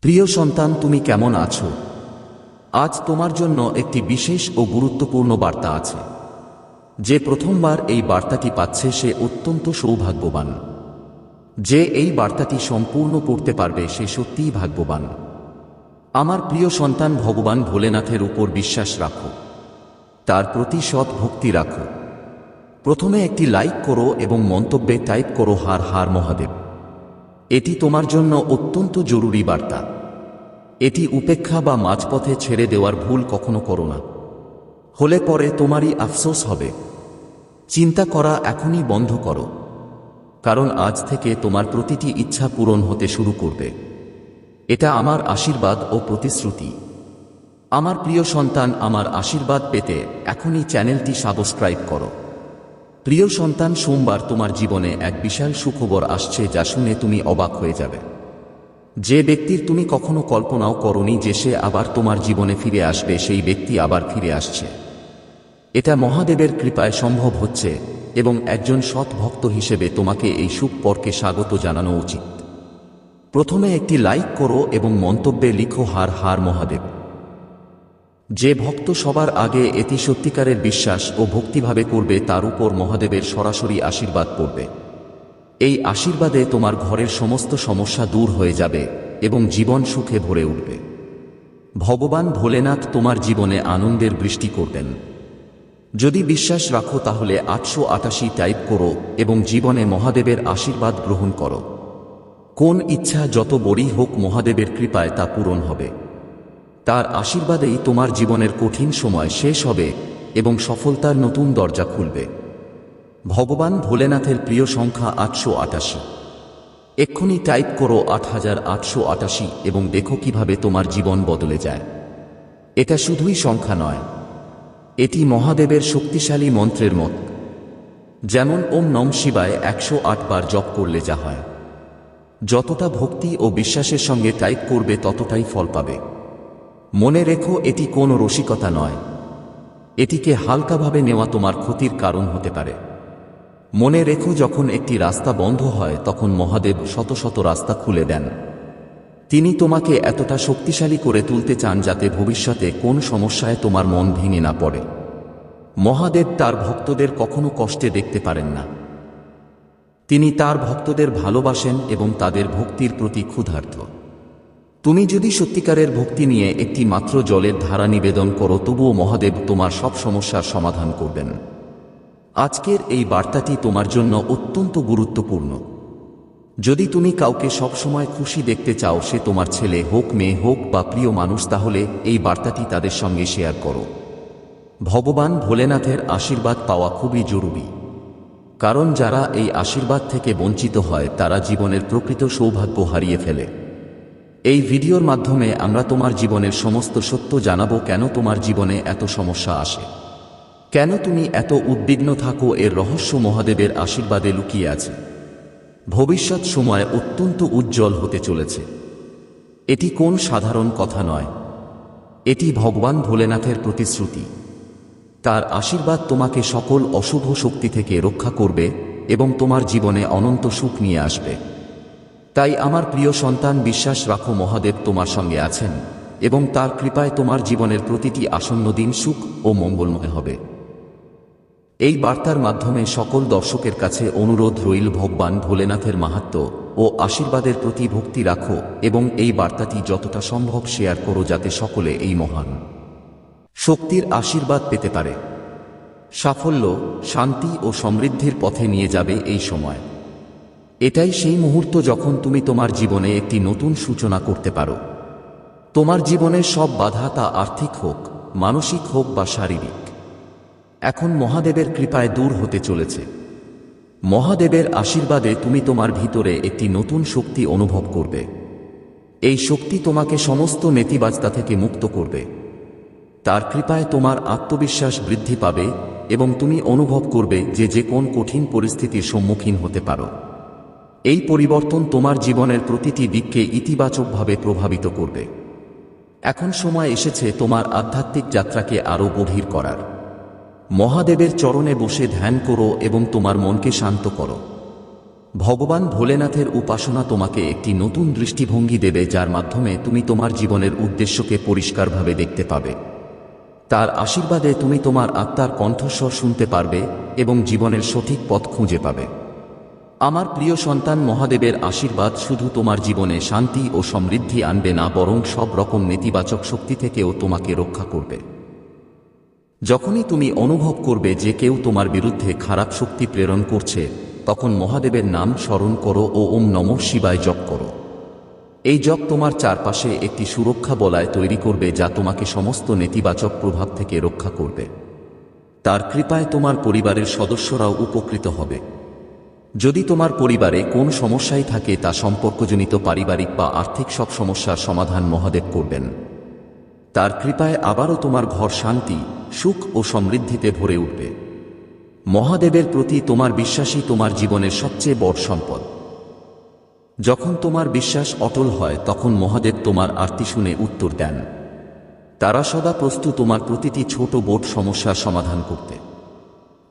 প্রিয় সন্তান, তুমি কেমন আছো? আজ তোমার জন্য একটি বিশেষ ও গুরুত্বপূর্ণ বার্তা আছে। যে প্রথমবার এই বার্তাটি পাচ্ছে সে অত্যন্ত সৌভাগ্যবান। যে এই বার্তাটি সম্পূর্ণ করতে পারবে সে সত্যিই ভাগ্যবান। আমার প্রিয় সন্তান, ভগবান ভোলেনাথের উপর বিশ্বাস রাখো, তার প্রতি সৎ ভক্তি রাখো। প্রথমে একটি লাইক করো এবং মন্তব্যে টাইপ করো হার হার মহাদেব। এটি তোমার জন্য অত্যন্ত জরুরি বার্তা। এটি উপেক্ষা বা মাঝপথে ছেড়ে দেওয়ার ভুল কখনো করো না, হলে পরে তোমারই আফসোস হবে। চিন্তা করা এখনই বন্ধ করো, কারণ আজ থেকে তোমার প্রতিটি ইচ্ছা পূরণ হতে শুরু করবে। এটা আমার আশীর্বাদ ও প্রতিশ্রুতি। আমার প্রিয় সন্তান, আমার আশীর্বাদ পেতে এখনই চ্যানেলটি সাবস্ক্রাইব করো। প্রিয় সন্তান, সোমবার তোমার জীবনে এক বিশাল সুখবর আসছে যা শুনে তুমি অবাক হয়ে যাবে। যে ব্যক্তির তুমি কখনো কল্পনাও করনি যে সে আবার তোমার জীবনে ফিরে আসবে, সেই ব্যক্তি আবার ফিরে আসছে। এটা মহাদেবের কৃপায় সম্ভব হচ্ছে এবং একজন সৎ ভক্ত হিসেবে তোমাকে এই সুখবরকে স্বাগত জানানো উচিত। প্রথমে একটি লাইক করো এবং মন্তব্যে লিখো হার হার মহাদেব। যে ভক্ত সবার আগে এটি সত্যিকারের বিশ্বাস ও ভক্তিভাবে করবে তার উপর মহাদেবের সরাসরি আশীর্বাদ পড়বে। এই আশীর্বাদে তোমার ঘরের সমস্ত সমস্যা দূর হয়ে যাবে এবং জীবন সুখে ভরে উঠবে। ভগবান ভোলেনাথ তোমার জীবনে আনন্দের বৃষ্টি করবেন। যদি বিশ্বাস রাখো তাহলে 888 টাইপ করো এবং জীবনে মহাদেবের আশীর্বাদ গ্রহণ করো। কোন ইচ্ছা যত বড়ই হোক, মহাদেবের কৃপায় তা পূরণ হবে। তার আশীর্বাদেই তোমার জীবনের কঠিন সময় শেষ হবে এবং সফলতার নতুন দরজা খুলবে। ভগবান ভোলেনাথের প্রিয় সংখ্যা 888। এক্ষুনি টাইপ করো 8888 এবং দেখো কিভাবে তোমার জীবন বদলে যায়। এটা শুধুই সংখ্যা নয়, এটি মহাদেবের শক্তিশালী মন্ত্রের মত। যেমন ওম নম শিবায় 108 বার জপ করলে যা হয়। যতটা ভক্তি ও বিশ্বাসের সঙ্গে টাইপ করবে ততটাই ফল পাবে। মনে রেখো, এটি কোনো রসিকতা নয়। এটিকে হালকাভাবে নেওয়া তোমার ক্ষতির কারণ হতে পারে। মনে রেখো, যখন একটি রাস্তা বন্ধ হয় তখন মহাদেব শত শত রাস্তা খুলে দেন। তিনি তোমাকে এতটা শক্তিশালী করে তুলতে চান যাতে ভবিষ্যতে কোন সমস্যায় তোমার মন ভেঙে না পড়ে। মহাদেব তার ভক্তদের কখনো কষ্টে দেখতে পারেন না। তিনি তার ভক্তদের ভালোবাসেন এবং তাদের ভক্তির প্রতি ক্ষুধার্ত। তুমি যদি সত্যিকারের ভক্তি নিয়ে একটি মাত্র জলের ধারা নিবেদন করো, তবুও মহাদেব তোমার সব সমস্যার সমাধান করবেন। আজকের এই বার্তাটি তোমার জন্য অত্যন্ত গুরুত্বপূর্ণ। যদি তুমি কাউকে সবসময় খুশি দেখতে চাও, সে তোমার ছেলে হোক, মেয়ে হোক বা প্রিয় মানুষ, তাহলে এই বার্তাটি তাদের সঙ্গে শেয়ার করো। ভগবান ভোলেনাথের আশীর্বাদ পাওয়া খুবই জরুরি, কারণ যারা এই আশীর্বাদ থেকে বঞ্চিত হয় তারা জীবনের প্রকৃত সৌভাগ্য হারিয়ে ফেলে। এই ভিডিওর মাধ্যমে আমরা তোমার জীবনের সমস্ত সত্য জানাবো। কেন তোমার জীবনে এত সমস্যা আসে, কেন তুমি এত উদ্বিগ্ন থাকো, এর রহস্য মহাদেবের আশীর্বাদে লুকিয়ে আছে। ভবিষ্যৎ সময় অত্যন্ত উজ্জ্বল হতে চলেছে। এটি কোন সাধারণ কথা নয়, এটি ভগবান ভোলেনাথের প্রতিশ্রুতি। তার আশীর্বাদ তোমাকে সকল অশুভ শক্তি থেকে রক্ষা করবে এবং তোমার জীবনে অনন্ত সুখ নিয়ে আসবে। তাই আমার প্রিয় সন্তান, বিশ্বাস রাখো, মহাদেব তোমার সঙ্গে আছেন এবং তার কৃপায় তোমার জীবনের প্রতিটি আসন্ন দিন সুখ ও মঙ্গলময় হবে। এই বার্তার মাধ্যমে সকল দর্শকের কাছে অনুরোধ রইল, ভগবান ভোলেনাথের মাহাত্ম্য ও আশীর্বাদের প্রতি ভক্তি রাখো এবং এই বার্তাটি যতটা সম্ভব শেয়ার করো, যাতে সকলে এই মহান শক্তির আশীর্বাদ পেতে পারে। সাফল্য, শান্তি ও সমৃদ্ধির পথে নিয়ে যাবে এই সময়। এটাই সেই মুহূর্ত যখন তুমি তোমার জীবনে একটি নতুন সূচনা করতে পারো। তোমার জীবনের সব বাধা, তা আর্থিক হোক, মানসিক হোক বা শারীরিক, এখন মহাদেবের কৃপায় দূর হতে চলেছে। মহাদেবের আশীর্বাদে তুমি তোমার ভিতরে একটি নতুন শক্তি অনুভব করবে। এই শক্তি তোমাকে সমস্ত নেতিবাচতা থেকে মুক্ত করবে। তার কৃপায় তোমার আত্মবিশ্বাস বৃদ্ধি পাবে এবং তুমি অনুভব করবে যে কোন কঠিন পরিস্থিতির সম্মুখীন হতে পারো। এই পরিবর্তন তোমার জীবনের প্রতিটি দিককে ইতিবাচকভাবে প্রভাবিত করবে। এখন সময় এসেছে তোমার আধ্যাত্মিক যাত্রাকে আরও গভীর করার। মহাদেবের চরণে বসে ধ্যান করো এবং তোমার মনকে শান্ত করো। ভগবান ভোলেনাথের উপাসনা তোমাকে একটি নতুন দৃষ্টিভঙ্গি দেবে, যার মাধ্যমে তুমি তোমার জীবনের উদ্দেশ্যকে পরিষ্কারভাবে দেখতে পাবে। তার আশীর্বাদে তুমি তোমার আত্মার কণ্ঠস্বর শুনতে পারবে এবং জীবনের সঠিক পথ খুঁজে পাবে। আমার প্রিয় সন্তান, মহাদেবের আশীর্বাদ শুধু তোমার জীবনে শান্তি ও সমৃদ্ধি আনবে না, বরং সব রকম নেতিবাচক শক্তি থেকেও তোমাকে রক্ষা করবে। যখনই তুমি অনুভব করবে যে কেউ তোমার বিরুদ্ধে খারাপ শক্তি প্রেরণ করছে, তখন মহাদেবের নাম স্মরণ করো ও ওম নমঃ শিবায় জপ করো। এই জপ তোমার চারপাশে একটি সুরক্ষা বলয় তৈরি করবে, যা তোমাকে সমস্ত নেতিবাচক প্রভাব থেকে রক্ষা করবে। তার কৃপায় তোমার পরিবারের সদস্যরাও উপকৃত হবে। যদি তোমার পরিবারে কোন সমস্যাই থাকে, তা সম্পর্কজনিত, পারিবারিক বা আর্থিক সব সমস্যার সমাধান মহাদেব করবেন। তার কৃপায় আবারও তোমার ঘর শান্তি, সুখ ও সমৃদ্ধিতে ভরে উঠবে। মহাদেবের প্রতি তোমার বিশ্বাসই তোমার জীবনের সবচেয়ে বড় সম্পদ। যখন তোমার বিশ্বাস অটল হয়, তখন মহাদেব তোমার আরতি শুনে উত্তর দেন। তারা সদা প্রস্তুত তোমার প্রতিটি ছোট বড় সমস্যার সমাধান করতে।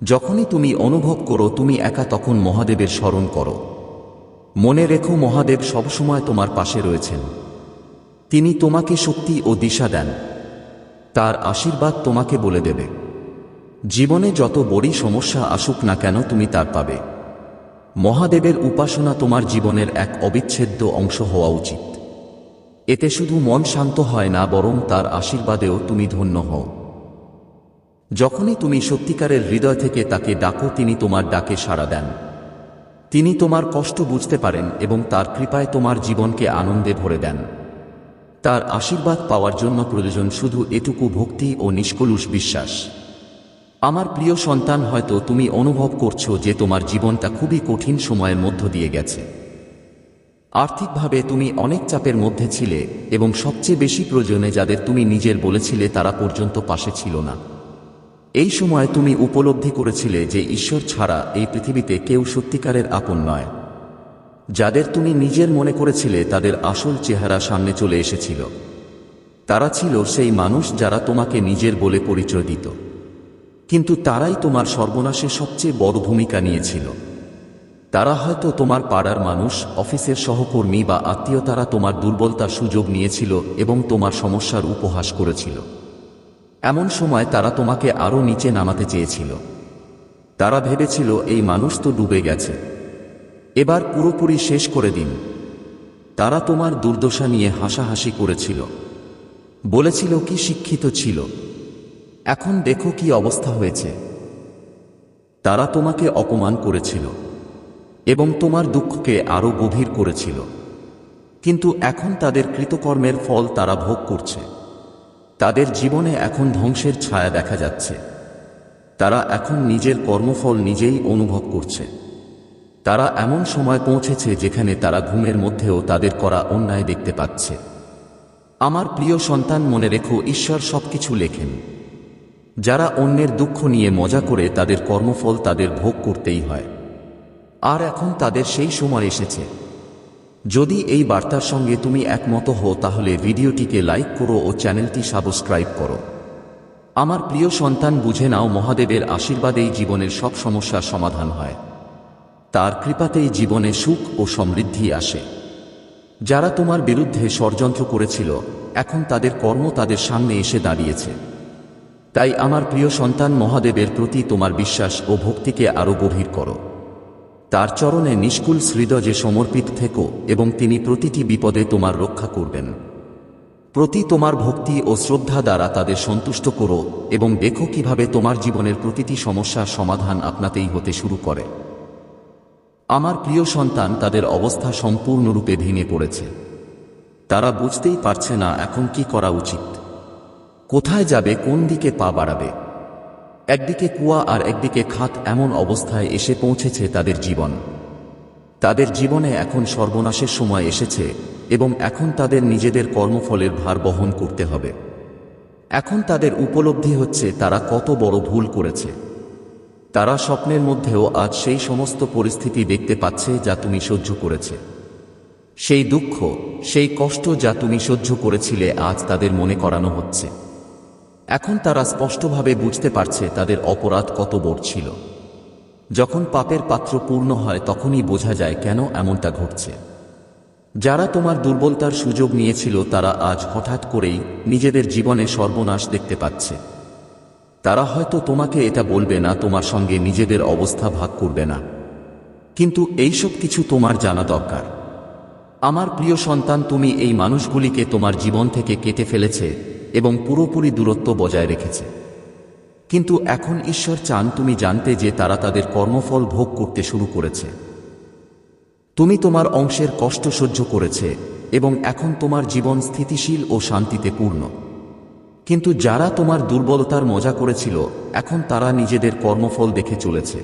যখনই তুমি অনুভব করো তুমি একা, তখন মহাদেবের স্মরণ করো। মনে রেখো, মহাদেব সবসময় তোমার পাশে রয়েছেন। তিনি তোমাকে শক্তি ও দিশা দেন। তার আশীর্বাদ তোমাকে বলে দেবে। জীবনে যত বড়ই সমস্যা আসুক না কেন, তুমি তার পাবে। মহাদেবের উপাসনা তোমার জীবনের এক অবিচ্ছেদ্য অংশ হওয়া উচিত। এতে শুধু মন শান্ত হয় না, বরং তার আশীর্বাদেও তুমি ধন্য হও। যখনই তুমি সত্যিকারের হৃদয় থেকে তাকে ডাকো, তিনি তোমার ডাকে সাড়া দেন। তিনি তোমার কষ্ট বুঝতে পারেন এবং তার কৃপায় তোমার জীবনকে আনন্দে ভরে দেন। তার আশীর্বাদ পাওয়ার জন্য প্রয়োজন শুধু এটুকু ভক্তি ও নিষ্কলুষ বিশ্বাস। আমার প্রিয় সন্তান, হয়তো তুমি অনুভব করছো যে তোমার জীবনটা খুবই কঠিন সময়ের মধ্য দিয়ে গেছে। আর্থিকভাবে তুমি অনেক চাপের মধ্যে ছিলে এবং সবচেয়ে বেশি প্রয়োজনে যাদের তুমি নিজের বলেছিলে, তারা পর্যন্ত পাশে ছিল না। এই সময় তুমি উপলব্ধি করেছিলে যে ঈশ্বর ছাড়া এই পৃথিবীতে কেউ সত্যিকারের আপন নয়। যাদের তুমি নিজের মনে করেছিলে, তাদের আসল চেহারা সামনে চলে এসেছিল। তারা ছিল সেই মানুষ যারা তোমাকে নিজের বলে পরিচয় দিত, কিন্তু তারাই তোমার সর্বনাশে সবচেয়ে বড় ভূমিকা নিয়েছিল। তারা হয়তো তোমার পাড়ার মানুষ, অফিসের সহকর্মী বা আত্মীয়। তারা তোমার দুর্বলতার সুযোগ নিয়েছিল এবং তোমার সমস্যার উপহাস করেছিল। এমন সময় তারা তোমাকে আরও নিচে নামাতে চেয়েছিল। তারা ভেবেছিল, এই মানুষ তো ডুবে গেছে, এবার পুরোপুরি শেষ করে দিন। তারা তোমার দুর্দশা নিয়ে হাসাহাসি করেছিল, বলেছিল কি শিক্ষিত ছিল, এখন দেখো কি অবস্থা হয়েছে। তারা তোমাকে অপমান করেছিল এবং তোমার দুঃখকে আরও গভীর করেছিল। কিন্তু এখন তাদের কৃতকর্মের ফল তারা ভোগ করছে। তাদের জীবনে এখন ধ্বংসের ছায়া দেখা যাচ্ছে। তারা এখন নিজের কর্মফল নিজেই অনুভব করছে। তারা এমন সময় পৌঁছেছে যেখানে তারা ঘুমের মধ্যেও তাদের করা অন্যায় দেখতে পাচ্ছে। আমার প্রিয় সন্তান, মনে রেখো, ঈশ্বর সবকিছু লেখেন। যারা অন্যের দুঃখ নিয়ে মজা করে, তাদের কর্মফল তাদের ভোগ করতেই হয়। আর এখন তাদের সেই সময় এসেছে। যদি এই বার্তার সঙ্গে তুমি একমত হও, তাহলে ভিডিওটিকে লাইক করো ও চ্যানেলটি সাবস্ক্রাইব করো। আমার প্রিয় সন্তান, বুঝে নাও, মহাদেবের আশীর্বাদেই জীবনের সব সমস্যার সমাধান হয়। তার কৃপাতেই জীবনে সুখ ও সমৃদ্ধি আসে। যারা তোমার বিরুদ্ধে ষড়যন্ত্র করেছিল, এখন তাদের কর্ম তাদের সামনে এসে দাঁড়িয়েছে। তাই আমার প্রিয় সন্তান, মহাদেবের প্রতি তোমার বিশ্বাস ও ভক্তিকে আরও গভীর করো। তার চরণে নিষ্কুল হৃদয়ে সমর্পিত থেকো এবং তিনি প্রতিটি বিপদে তোমার রক্ষা করবেন। প্রতি তোমার ভক্তি ও শ্রদ্ধা দ্বারা তাদের সন্তুষ্ট করো এবং দেখো কিভাবে তোমার জীবনের প্রতিটি সমস্যার সমাধান আপনাতেই হতে শুরু করে। আমার প্রিয় সন্তান, তাদের অবস্থা সম্পূর্ণরূপে ভেঙে পড়েছে। তারা বুঝতেই পারছে না এখন কি করা উচিত, কোথায় যাবে, কোন দিকে পা বাড়াবে। একদিকে কুয়া আর একদিকে খাত, এমন অবস্থায় এসে পৌঁছেছে তাদের জীবন। তাদের জীবনে এখন সর্বনাশের সময় এসেছে এবং এখন তাদের নিজেদের কর্মফলের ভার বহন করতে হবে। এখন তাদের উপলব্ধি হচ্ছে তারা কত বড় ভুল করেছে। তারা স্বপ্নের মধ্যেও আজ সেই সমস্ত পরিস্থিতি দেখতে পাচ্ছে যা তুমি সহ্য করেছে। সেই দুঃখ, সেই কষ্ট যা তুমি সহ্য করেছিলে, আজ তাদের মনে করানো হচ্ছে। এখন তারা স্পষ্টভাবে বুঝতে পারছে তাদের অপরাধ কত বড় ছিল। যখন পাপের পাত্র পূর্ণ হয় তখনই বোঝা যায় কেন এমনটা ঘটছে। যারা তোমার দুর্বলতার সুযোগ নিয়েছিল তারা আজ হঠাৎ করেই নিজেদের জীবনে সর্বনাশ দেখতে পাচ্ছে। তারা হয়তো তোমাকে এটা বলবে না, তোমার সঙ্গে নিজেদের অবস্থা ভাগ করবে না, কিন্তু এইসব কিছু তোমার জানা দরকার। আমার প্রিয় সন্তান, তুমি এই মানুষগুলিকে তোমার জীবন থেকে কেটে ফেলেছে এবং পুরোপুরি দূরত্ব বজায় রেখেছে। কিন্তু এখন ঈশ্বর চান তুমি জানতে যে তারা তাদের কর্মফল ভোগ করতে শুরু করেছে। তুমি তোমার অংশের কষ্ট সহ্য করেছে এবং এখন তোমার জীবন স্থিতিশীল ও শান্তিতে পূর্ণ। কিন্তু যারা তোমার দুর্বলতার মজা করেছিল এখন তারা নিজেদের কর্মফল দেখে চলেছে।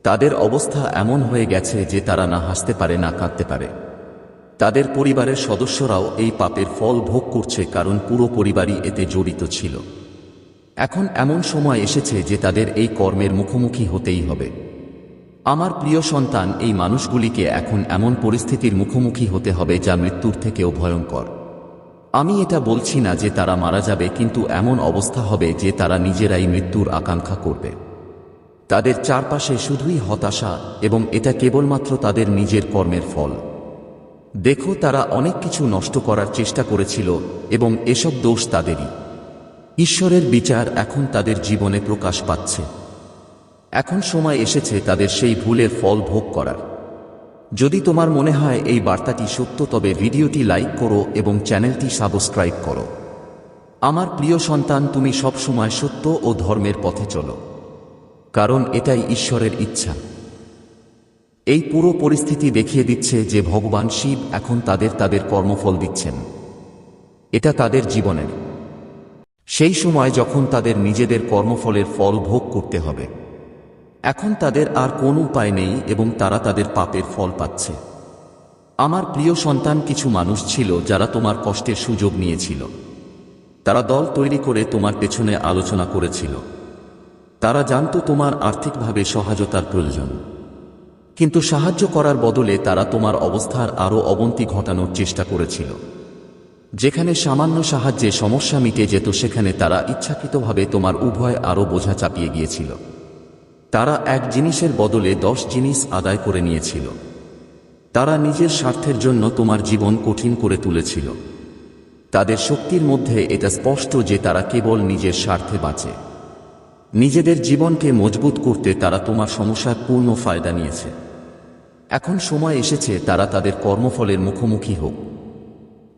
তাদের অবস্থা এমন হয়ে গেছে যে তারা না হাসতে পারে না কাঁদতে পারে। তাদের পরিবারের সদস্যরাও এই পাপের ফল ভোগ করছে, কারণ পুরো পরিবারই এতে জড়িত ছিল। এখন এমন সময় এসেছে যে তাদের এই কর্মের মুখোমুখি হতেই হবে। আমার প্রিয় সন্তান, এই মানুষগুলিকে এখন এমন পরিস্থিতির মুখোমুখি হতে হবে যা মৃত্যুর থেকেও ভয়ঙ্কর। আমি এটা বলছি না যে তারা মারা যাবে, কিন্তু এমন অবস্থা হবে যে তারা নিজেরাই মৃত্যুর আকাঙ্ক্ষা করবে। তাদের চারপাশে শুধুই হতাশা, এবং এটা কেবলমাত্র তাদের নিজের কর্মের ফল। দেখো, তারা অনেক কিছু নষ্ট করার চেষ্টা করেছিল এবং এসব দোষ তাদেরই। ঈশ্বরের বিচার এখন তাদের জীবনে প্রকাশ পাচ্ছে। এখন সময় এসেছে তাদের সেই ভুলের ফল ভোগ করার। যদি তোমার মনে হয় এই বার্তাটি সত্য, তবে ভিডিওটি লাইক করো এবং চ্যানেলটি সাবস্ক্রাইব করো। আমার প্রিয় সন্তান, তুমি সব সময় সত্য ও ধর্মের পথে চলো, কারণ এটাই ঈশ্বরের ইচ্ছা। এই পুরো পরিস্থিতি দেখিয়ে দিচ্ছে যে ভগবান শিব এখন তাদের কর্মফল দিচ্ছেন। এটা তাদের জীবনের সেই সময় যখন তাদের নিজেদের কর্মফলের ফল ভোগ করতে হবে। এখন তাদের আর কোনো উপায় নেই এবং তারা তাদের পাপের ফল পাচ্ছে। আমার প্রিয় সন্তান, কিছু মানুষ ছিল যারা তোমার কষ্টের সুযোগ নিয়েছিল। তারা দল তৈরি করে তোমার পেছনে আলোচনা করেছিল। তারা জানত তোমার আর্থিকভাবে সহায়তার প্রয়োজন, কিন্তু সাহায্য করার বদলে তারা তোমার অবস্থার আরও অবনতি ঘটানোর চেষ্টা করেছিল। যেখানে সামান্য সাহায্যে সমস্যা মিটে যেত, সেখানে তারা ইচ্ছাকৃতভাবে তোমার উভয় আরও বোঝা চাপিয়ে গিয়েছিল। তারা এক জিনিসের বদলে 10 জিনিস আদায় করে নিয়েছিল। তারা নিজের স্বার্থের জন্য তোমার জীবন কঠিন করে তুলেছিল। তাদের শক্তির মধ্যে এটা স্পষ্ট যে তারা কেবল নিজের স্বার্থে বাঁচে। নিজেদের জীবনকে মজবুত করতে তারা তোমার সমস্যার পূর্ণ ফায়দা নিয়েছে। এখন সময় এসেছে তারা তাদের কর্মফলের মুখোমুখি হোক।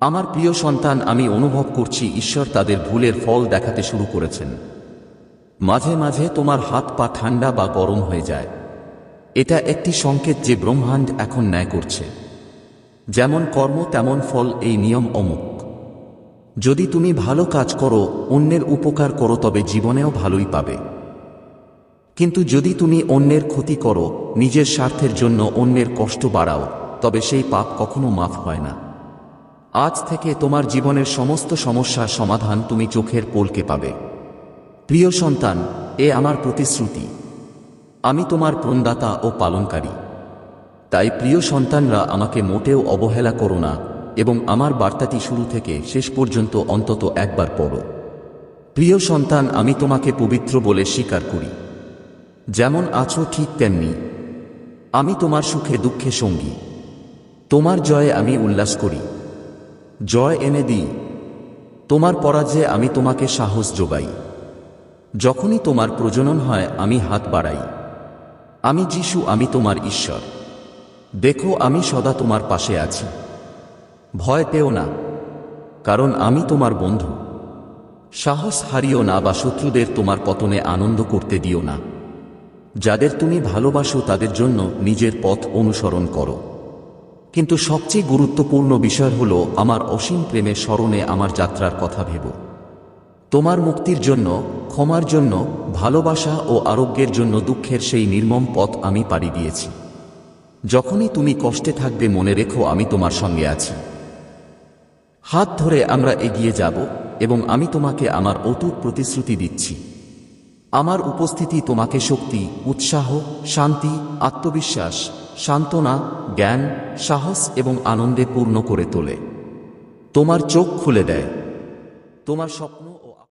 আমার প্রিয় সন্তান, আমি অনুভব করছি ঈশ্বর তাদের ভুলের ফল দেখাতে শুরু করেছেন। মাঝে মাঝে তোমার হাত পা ঠান্ডা বা গরম হয়ে যায়। এটা একটি সংকেত যে ব্রহ্মাণ্ড এখন ন্যায় করছে। যেমন কর্ম তেমন ফল, এই নিয়ম অমুক। যদি তুমি ভালো কাজ করো, অন্যের উপকার করো, তবে জীবনেও ভালোই পাবে। কিন্তু যদি তুমি অন্যের ক্ষতি করো, নিজের স্বার্থের জন্য অন্যের কষ্ট বাড়াও, তবে সেই পাপ কখনো মাফ হয় না। আজ থেকে তোমার জীবনের সমস্ত সমস্যার সমাধান তুমি চোখের পলকে পাবে। প্রিয় সন্তান, এ আমার প্রতিশ্রুতি। আমি তোমার প্রণদাতা ও পালনকারী। তাই প্রিয় সন্তানরা, আমাকে মোটেও অবহেলা করো না এবং আমার বার্তাটি শুরু থেকে শেষ পর্যন্ত অন্তত একবার পড়ো। প্রিয় সন্তান, আমি তোমাকে পবিত্র বলে স্বীকার করি। যেমন আছো ঠিক তেমনি। আমি তোমার সুখে দুঃখে সঙ্গী। তোমার জয়ে আমি উল্লাস করি, জয় এনে দিই। তোমার পরাজয়ে আমি তোমাকে সাহস যোগাই। যখনই তোমার প্রজনন হয় আমি হাত বাড়াই। আমি যিশু, আমি তোমার ঈশ্বর। দেখো, আমি সদা তোমার পাশে আছি। ভয় পেও না, কারণ আমি তোমার বন্ধু। সাহস হারিও না বা শত্রুদের তোমার পতনে আনন্দ করতে দিও না। যাদের তুমি ভালোবাসো তাদের জন্য নিজের পথ অনুসরণ করো। কিন্তু সবচেয়ে গুরুত্বপূর্ণ বিষয় হল আমার অসীম প্রেমের স্মরণে আমার যাত্রার কথা ভেবো। তোমার মুক্তির জন্য, ক্ষমার জন্য, ভালোবাসা ও আরোগ্যের জন্য দুঃখের সেই নির্মম পথ আমি পাড়ি দিয়েছি। যখনই তুমি কষ্টে থাকবে, মনে রেখো আমি তোমার সঙ্গে আছি। হাত ধরে আমরা এগিয়ে যাব এবং আমি তোমাকে আমার অটুট প্রতিশ্রুতি দিচ্ছি। আমার উপস্থিতি তোমাকে শক্তি, উৎসাহ, শান্তি, আত্মবিশ্বাস, সান্ত্বনা, জ্ঞান, সাহস এবং আনন্দে পূর্ণ করে তোলে। তোমার চোখ খুলে দেয়। তোমার স্বপ্ন